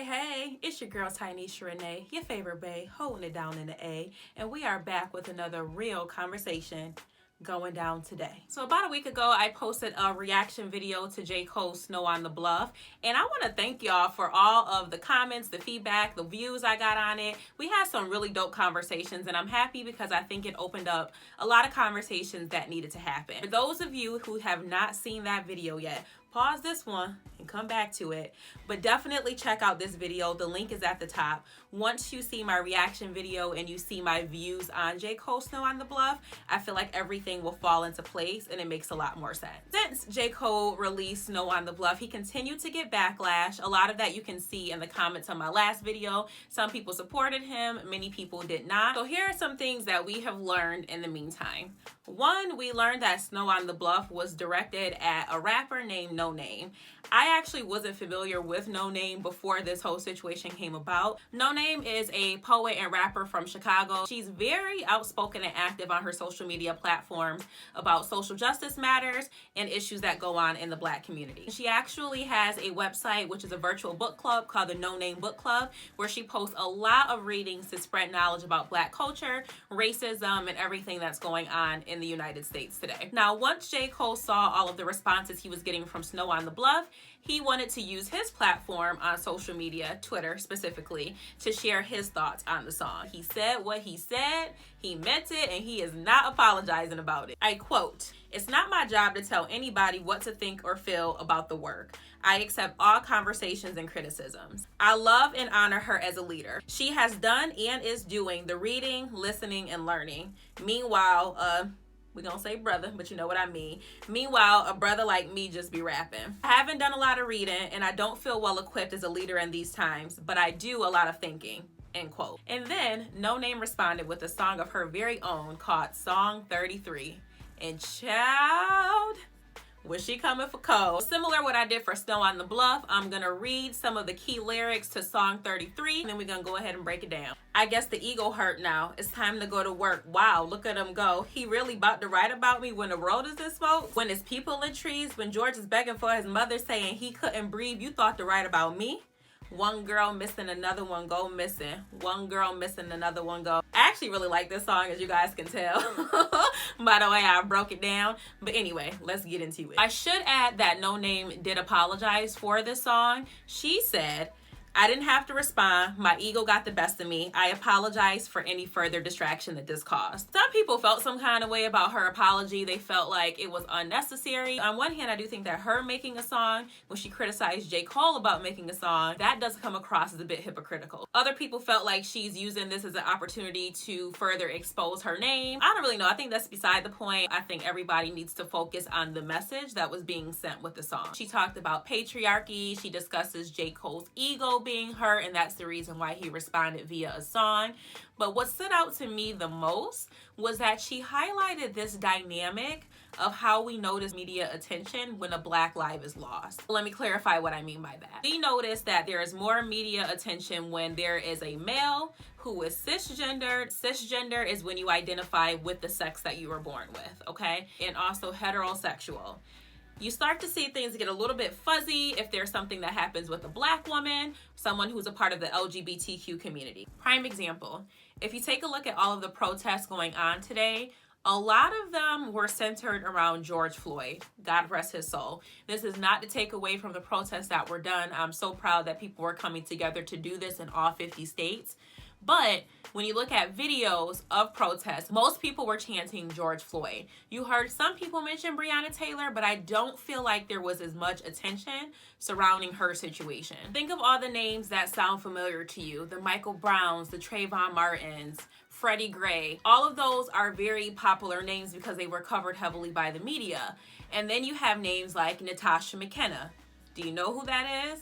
Hey, it's your girl Tynisha Renee, your favorite bae, holding it down in the A, and we are back with another real conversation going down today. So about a week ago, I posted a reaction video to J. Cole's Snow on the Bluff, and I want to thank y'all for all of the comments, the feedback, the views I got on it. We had some really dope conversations, and I'm happy because I think it opened up a lot of conversations that needed to happen. For those of you who have not seen that video yet, pause this one and come back to it, but definitely check out this video. The link is at the top. Once you see my reaction video and you see my views on J. Cole's Snow on the Bluff, I feel like everything will fall into place and it makes a lot more sense. Since J. Cole released Snow on the Bluff, he continued to get backlash. A lot of that you can see in the comments on my last video. Some people supported him, many people did not. So here are some things that we have learned in the meantime. One, we learned that Snow on the Bluff was directed at a rapper named Noname. I actually wasn't familiar with Noname before this whole situation came about. Noname is a poet and rapper from Chicago. She's very outspoken and active on her social media platforms about social justice matters and issues that go on in the Black community. She actually has a website, which is a virtual book club called the Noname Book Club, where she posts a lot of readings to spread knowledge about Black culture, racism, and everything that's going on in the United States today. Now, once J. Cole saw all of the responses he was getting from Snow on the Bluff, he wanted to use his platform on social media, Twitter specifically, to share his thoughts on the song. He said what he said, he meant it, and he is not apologizing about it. I quote, "It's not my job to tell anybody what to think or feel about the work. I accept all conversations and criticisms. I love and honor her as a leader. She has done and is doing the reading, listening, and learning. Meanwhile, we're gonna say brother, but you know what I mean. Meanwhile, a brother like me just be rapping. I haven't done a lot of reading, and I don't feel well equipped as a leader in these times, but I do a lot of thinking." End quote. And then Noname responded with a song of her very own called Song 33. And child, was she coming for Cole? Similar what I did for Snow on the Bluff, I'm gonna read some of the key lyrics to Song 33, and then we're gonna go ahead and break it down. "I guess the ego hurt now. It's time to go to work. Wow, look at him go. He really about to write about me when the road is in smoke? When it's people in trees? When George is begging for his mother saying he couldn't breathe, you thought to write about me? One girl missing, another one go missing. One girl missing, another one go." I actually really like this song, as you guys can tell by the way I broke it down. But anyway, let's get into it. I should add that Noname did apologize for this song. She said, "I didn't have to respond. My ego got the best of me. I apologize for any further distraction that this caused." Some people felt some kind of way about her apology. They felt like it was unnecessary. On one hand, I do think that her making a song, when she criticized J. Cole about making a song, that does come across as a bit hypocritical. Other people felt like she's using this as an opportunity to further expose her name. I don't really know. I think that's beside the point. I think everybody needs to focus on the message that was being sent with the song. She talked about patriarchy. She discusses J. Cole's ego being hurt, and that's the reason why he responded via a song. But what stood out to me the most was that she highlighted this dynamic of how we notice media attention when a Black life is lost. Let me clarify what I mean by that. We notice that there is more media attention when there is a male who is cisgendered. Cisgender is when you identify with the sex that you were born with, okay? And also heterosexual. You start to see things get a little bit fuzzy if there's something that happens with a Black woman, someone who's a part of the LGBTQ community. Prime example, if you take a look at all of the protests going on today, a lot of them were centered around George Floyd. God rest his soul. This is not to take away from the protests that were done. I'm so proud that people were coming together to do this in all 50 states. But when you look at videos of protests, most people were chanting George Floyd. You heard some people mention Breonna Taylor, but I don't feel like there was as much attention surrounding her situation. Think of all the names that sound familiar to you. The Michael Browns, the Trayvon Martins, Freddie Gray. All of those are very popular names because they were covered heavily by the media. And then you have names like Natasha McKenna. Do you know who that is?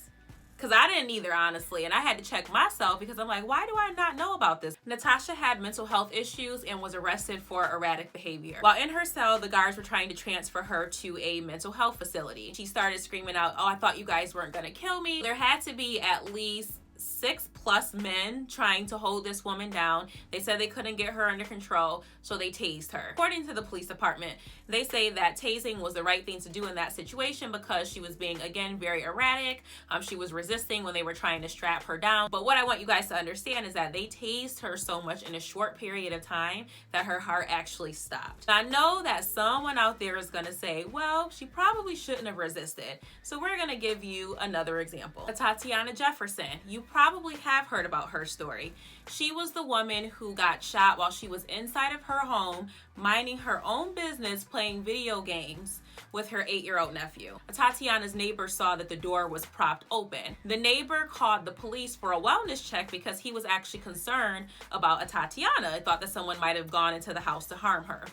Because I didn't either, honestly, and I had to check myself because I'm like, why do I not know about this? Natasha had mental health issues and was arrested for erratic behavior. While in her cell, the guards were trying to transfer her to a mental health facility. She started screaming out, "Oh, I thought you guys weren't gonna kill me." There had to be at least 6+ men trying to hold this woman down. They said they couldn't get her under control, so they tased her. According to the police department, they say that tasing was the right thing to do in that situation because she was being, again, very erratic. She was resisting when they were trying to strap her down. But what I want you guys to understand is that they tased her so much in a short period of time that her heart actually stopped. I know that someone out there is going to say, well, she probably shouldn't have resisted. So we're going to give you another example. Tatiana Jefferson. You probably have heard about her story. She was the woman who got shot while she was inside of her home, minding her own business, playing video games with her 8-year-old nephew. Tatiana's neighbor saw that the door was propped open. The neighbor called the police for a wellness check because he was actually concerned about Tatiana. He thought that someone might have gone into the house to harm her.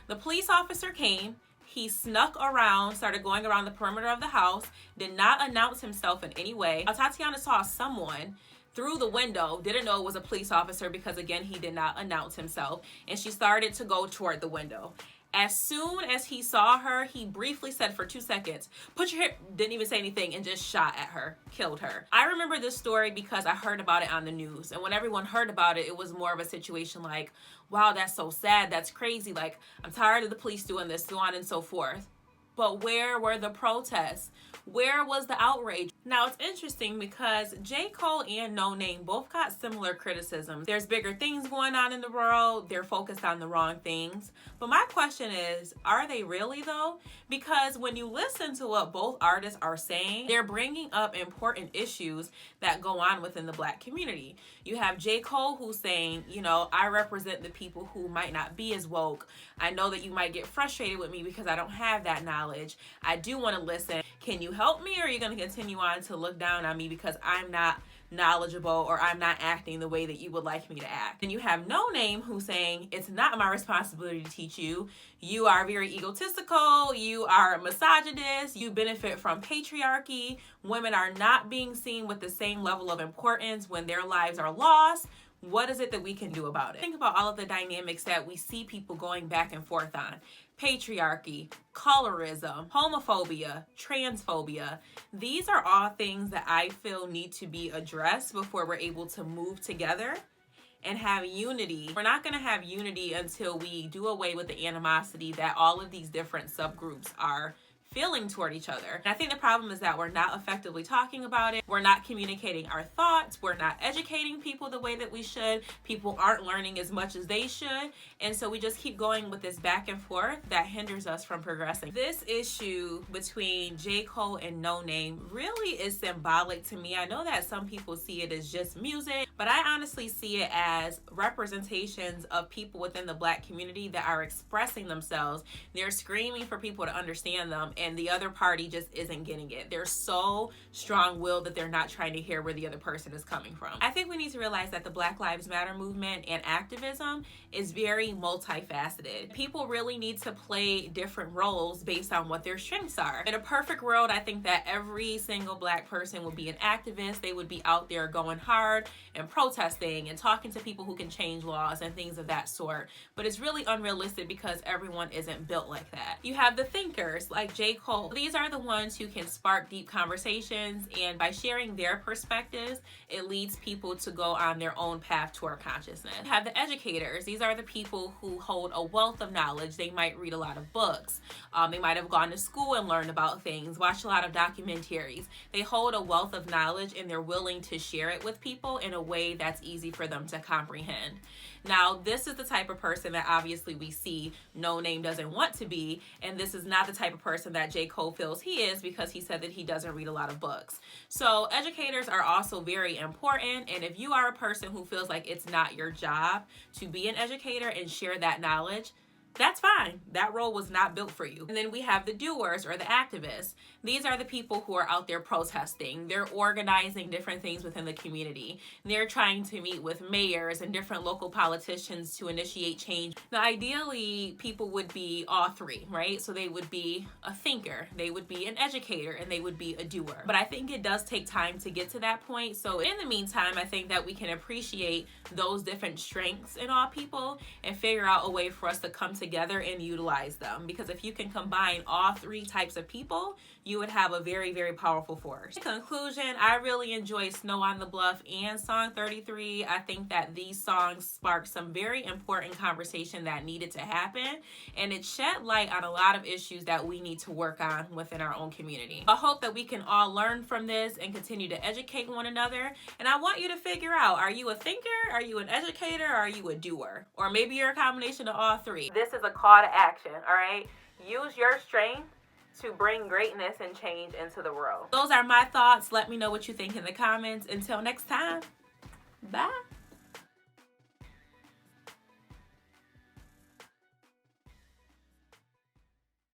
The police officer came. He snuck around, started going around the perimeter of the house, did not announce himself in any way. Tatiana saw someone through the window, didn't know it was a police officer because, again, he did not announce himself, and she started to go toward the window. As soon as he saw her, he briefly said for 2 seconds, "Put your hip," didn't even say anything, and just shot at her, killed her. I remember this story because I heard about it on the news, and when everyone heard about it, it was more of a situation like, wow, that's so sad, that's crazy, like, I'm tired of the police doing this, so on and so forth. But where were the protests? Where was the outrage? Now, it's interesting because J. Cole and Noname both got similar criticisms. There's bigger things going on in the world. They're focused on the wrong things. But my question is, are they really though? Because when you listen to what both artists are saying, they're bringing up important issues that go on within the Black community. You have J. Cole who's saying, you know, I represent the people who might not be as woke. I know that you might get frustrated with me because I don't have that knowledge. I do want to listen. Can you help me, or are you going to continue on to look down on me because I'm not knowledgeable or I'm not acting the way that you would like me to act? And you have Noname who's saying, it's not my responsibility to teach you. You are very egotistical. You are a misogynist. You benefit from patriarchy. Women are not being seen with the same level of importance when their lives are lost. What is it that we can do about it? Think about all of the dynamics that we see people going back and forth on. Patriarchy, colorism, homophobia, transphobia. These are all things that I feel need to be addressed before we're able to move together and have unity. We're not going to have unity until we do away with the animosity that all of these different subgroups are feeling toward each other. And I think the problem is that we're not effectively talking about it. We're not communicating our thoughts. We're not educating people the way that we should. People aren't learning as much as they should. And so we just keep going with this back and forth that hinders us from progressing. This issue between J. Cole and Noname really is symbolic to me. I know that some people see it as just music, but I honestly see it as representations of people within the Black community that are expressing themselves. They're screaming for people to understand them, and the other party just isn't getting it. They're so strong-willed that they're not trying to hear where the other person is coming from. I think we need to realize that the Black Lives Matter movement and activism is very multifaceted. People really need to play different roles based on what their strengths are. In a perfect world, I think that every single Black person would be an activist. They would be out there going hard and protesting and talking to people who can change laws and things of that sort. But it's really unrealistic because everyone isn't built like that. You have the thinkers like J. Cole. These are the ones who can spark deep conversations, and by sharing their perspectives, it leads people to go on their own path toward consciousness. You have the educators. These are the people who hold a wealth of knowledge. They might read a lot of books. They might have gone to school and learned about things, watched a lot of documentaries. They hold a wealth of knowledge and they're willing to share it with people in a way that's easy for them to comprehend. Now, this is the type of person that obviously we see Noname doesn't want to be, and this is not the type of person that J. Cole feels he is because he said that he doesn't read a lot of books. So educators are also very important, and if you are a person who feels like it's not your job to be an educator and share that knowledge, that's fine. That role was not built for you. And then we have the doers or the activists. These are the people who are out there protesting. They're organizing different things within the community. They're trying to meet with mayors and different local politicians to initiate change. Now, ideally, people would be all three, right? So they would be a thinker, they would be an educator, and they would be a doer. But I think it does take time to get to that point. So in the meantime, I think that we can appreciate those different strengths in all people and figure out a way for us to come together and utilize them, because if you can combine all three types of people, you would have a very, very powerful force. In conclusion, I really enjoyed Snow on the Bluff and Song 33. I think that these songs sparked some very important conversation that needed to happen, and it shed light on a lot of issues that we need to work on within our own community. I hope that we can all learn from this and continue to educate one another. And I want you to figure out, are you a thinker, are you an educator, or are you a doer? Or maybe you're a combination of all three. This is a call to action, all right? Use your strength to bring greatness and change into the world. Those are my thoughts. Let me know what you think in the comments. Until next time, bye.